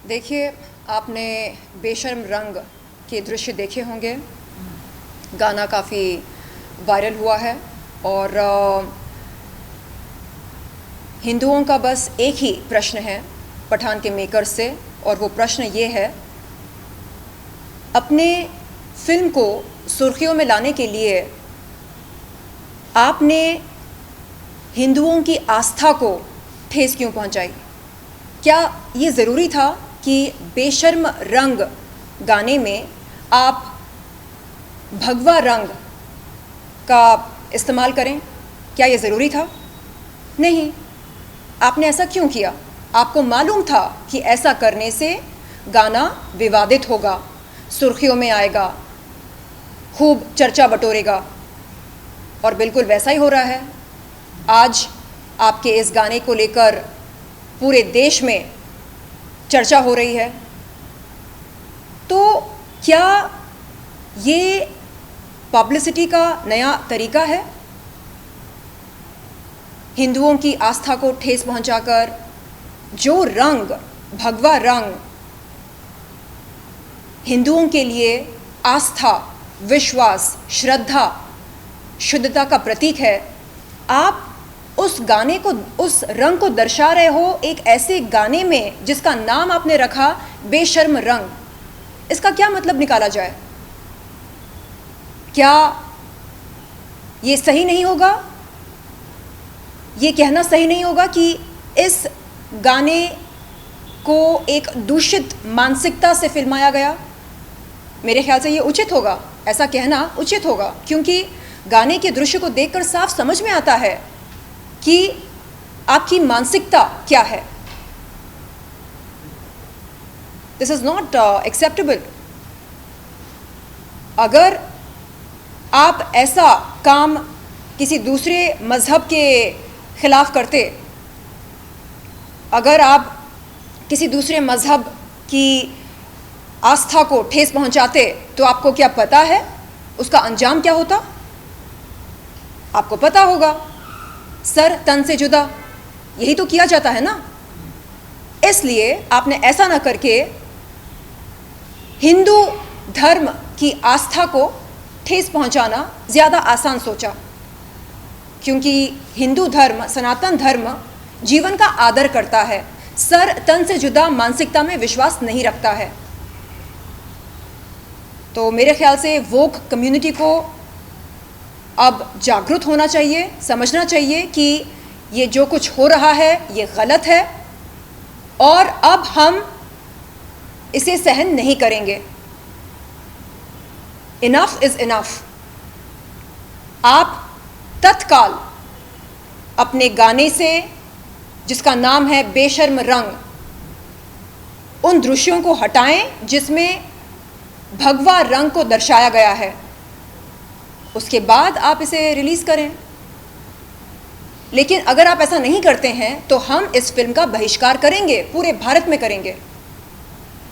देखिए, आपने बेशर्म रंग के दृश्य देखे होंगे। गाना काफ़ी वायरल हुआ है और हिंदुओं का बस एक ही प्रश्न है पठान के मेकर्स से, और वो प्रश्न ये है, अपने फिल्म को सुर्खियों में लाने के लिए आपने हिंदुओं की आस्था को ठेस क्यों पहुंचाई? क्या ये ज़रूरी था कि बेशर्म रंग गाने में आप भगवा रंग का इस्तेमाल करें? क्या ये ज़रूरी था? नहीं। आपने ऐसा क्यों किया? आपको मालूम था कि ऐसा करने से गाना विवादित होगा, सुर्खियों में आएगा, खूब चर्चा बटोरेगा, और बिल्कुल वैसा ही हो रहा है। आज आपके इस गाने को लेकर पूरे देश में चर्चा हो रही है। तो क्या ये पब्लिसिटी का नया तरीका है? हिंदुओं की आस्था को ठेस पहुंचाकर जो रंग, भगवा रंग, हिंदुओं के लिए आस्था, विश्वास, श्रद्धा, शुद्धता का प्रतीक है, आप उस गाने को, उस रंग को दर्शा रहे हो एक ऐसे गाने में जिसका नाम आपने रखा बेशर्म रंग। इसका क्या मतलब निकाला जाए? क्या ये सही नहीं होगा? ये कहना सही नहीं होगा कि इस गाने को एक दूषित मानसिकता से फिल्माया गया? मेरे ख्याल से ये उचित होगा, ऐसा कहना उचित होगा, क्योंकि गाने के दृश्य को देखकर साफ समझ में आता है कि आपकी मानसिकता क्या है। This is not acceptable. अगर आप ऐसा काम किसी दूसरे मजहब के खिलाफ करते, अगर आप किसी दूसरे मजहब की आस्था को ठेस पहुंचाते, तो आपको क्या पता है उसका अंजाम क्या होता? आपको पता होगा, सर तन से जुदा, यही तो किया जाता है ना। इसलिए आपने ऐसा ना करके हिंदू धर्म की आस्था को ठेस पहुंचाना ज़्यादा आसान सोचा, क्योंकि हिंदू धर्म, सनातन धर्म जीवन का आदर करता है, सर तन से जुदा मानसिकता में विश्वास नहीं रखता है। तो मेरे ख्याल से वोक कम्युनिटी को अब जागरूक होना चाहिए, समझना चाहिए कि ये जो कुछ हो रहा है ये गलत है, और अब हम इसे सहन नहीं करेंगे। Enough is enough. आप तत्काल अपने गाने से, जिसका नाम है बेशर्म रंग, उन दृश्यों को हटाएं जिसमें भगवा रंग को दर्शाया गया है। उसके बाद आप इसे रिलीज करें। लेकिन अगर आप ऐसा नहीं करते हैं तो हम इस फिल्म का बहिष्कार करेंगे, पूरे भारत में करेंगे,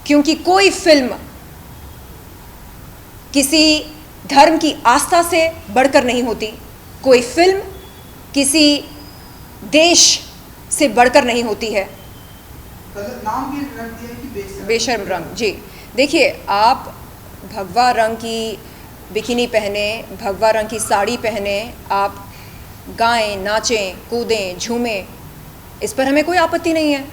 क्योंकि कोई फिल्म किसी धर्म की आस्था से बढ़कर नहीं होती, कोई फिल्म किसी देश से बढ़कर नहीं होती है। नाम भी रख दिया कि बेशर्म रंग। जी देखिए, आप भगवा रंग की बिकिनी पहने, भगवा रंग की साड़ी पहने, आप गाएं, नाचें, कूदें, झूमें, इस पर हमें कोई आपत्ति नहीं है।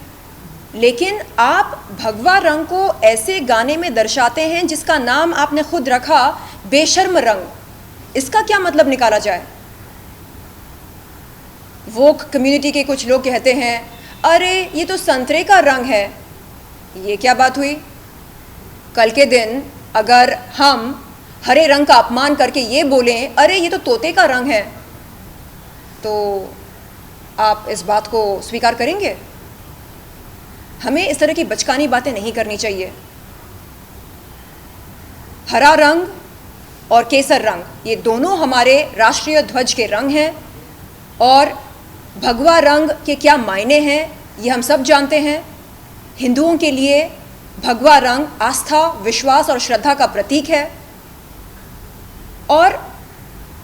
लेकिन आप भगवा रंग को ऐसे गाने में दर्शाते हैं जिसका नाम आपने खुद रखा बेशर्म रंग, इसका क्या मतलब निकाला जाए? वोक कम्युनिटी के कुछ लोग कहते हैं, अरे ये तो संतरे का रंग है। ये क्या बात हुई? कल के दिन अगर हम हरे रंग का अपमान करके ये बोलें, अरे ये तो तोते का रंग है, तो आप इस बात को स्वीकार करेंगे? हमें इस तरह की बचकानी बातें नहीं करनी चाहिए। हरा रंग और केसर रंग, ये दोनों हमारे राष्ट्रीय ध्वज के रंग हैं, और भगवा रंग के क्या मायने हैं ये हम सब जानते हैं। हिंदुओं के लिए भगवा रंग आस्था, विश्वास और श्रद्धा का प्रतीक है, और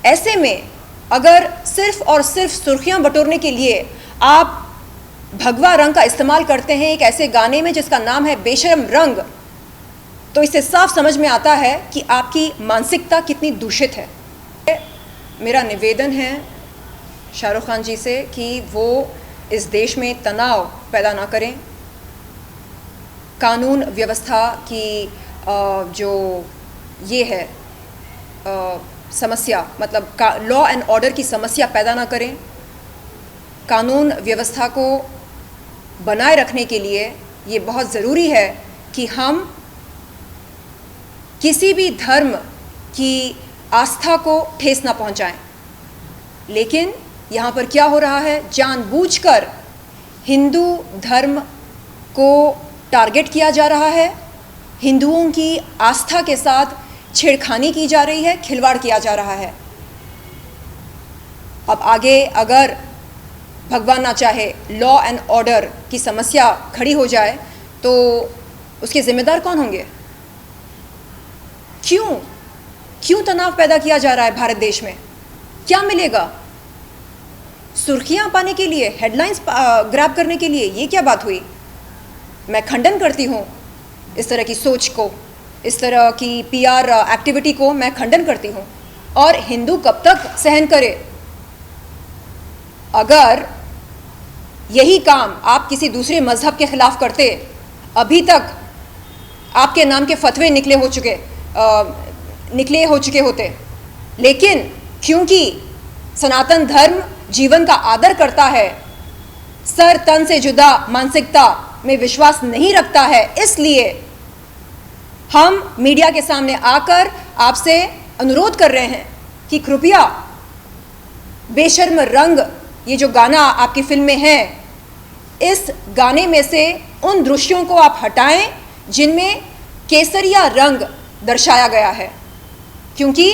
ऐसे में अगर सिर्फ और सिर्फ सुर्खियां बटोरने के लिए आप भगवा रंग का इस्तेमाल करते हैं एक ऐसे गाने में जिसका नाम है बेशर्म रंग, तो इससे साफ समझ में आता है कि आपकी मानसिकता कितनी दूषित है। मेरा निवेदन है शाहरुख खान जी से कि वो इस देश में तनाव पैदा ना करें। कानून व्यवस्था की जो ये है समस्या, मतलब लॉ एंड ऑर्डर की समस्या पैदा ना करें। कानून व्यवस्था को बनाए रखने के लिए ये बहुत ज़रूरी है कि हम किसी भी धर्म की आस्था को ठेस ना पहुंचाएं। लेकिन यहाँ पर क्या हो रहा है, जानबूझकर हिंदू धर्म को टारगेट किया जा रहा है, हिंदुओं की आस्था के साथ छेड़खानी की जा रही है, खिलवाड़ किया जा रहा है। अब आगे अगर भगवान ना चाहे लॉ एंड ऑर्डर की समस्या खड़ी हो जाए तो उसके जिम्मेदार कौन होंगे? क्यों तनाव पैदा किया जा रहा है भारत देश में? क्या मिलेगा? सुर्खियां पाने के लिए, हेडलाइंस ग्रैब करने के लिए? ये क्या बात हुई? मैं खंडन करती हूँ इस तरह की सोच को, इस तरह की पीआर एक्टिविटी को मैं खंडन करती हूँ। और हिंदू कब तक सहन करे? अगर यही काम आप किसी दूसरे मजहब के खिलाफ करते, अभी तक आपके नाम के फतवे निकले हो चुके होते। लेकिन क्योंकि सनातन धर्म जीवन का आदर करता है, सर तन से जुदा मानसिकता में विश्वास नहीं रखता है, इसलिए हम मीडिया के सामने आकर आपसे अनुरोध कर रहे हैं कि कृपया बेशर्म रंग, ये जो गाना आपकी फिल्म में है, इस गाने में से उन दृश्यों को आप हटाएं जिनमें केसरिया रंग दर्शाया गया है, क्योंकि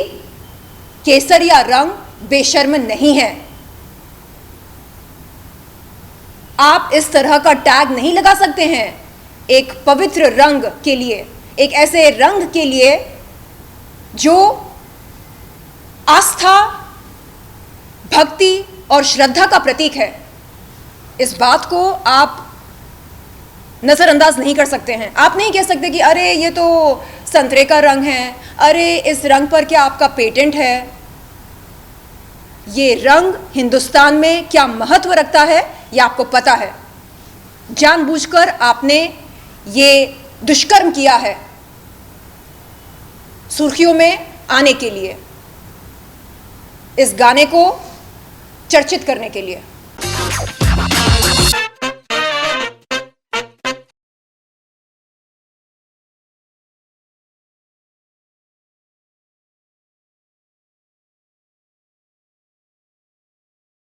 केसरिया रंग बेशर्म नहीं है। आप इस तरह का टैग नहीं लगा सकते हैं एक पवित्र रंग के लिए, एक ऐसे रंग के लिए जो आस्था, भक्ति और श्रद्धा का प्रतीक है। इस बात को आप नज़रअंदाज नहीं कर सकते हैं। आप नहीं कह सकते कि अरे ये तो संतरे का रंग है, अरे इस रंग पर क्या आपका पेटेंट है? ये रंग हिंदुस्तान में क्या महत्व रखता है ये आपको पता है। जानबूझकर आपने ये दुष्कर्म किया है सुर्खियों में आने के लिए, इस गाने को चर्चित करने के लिए।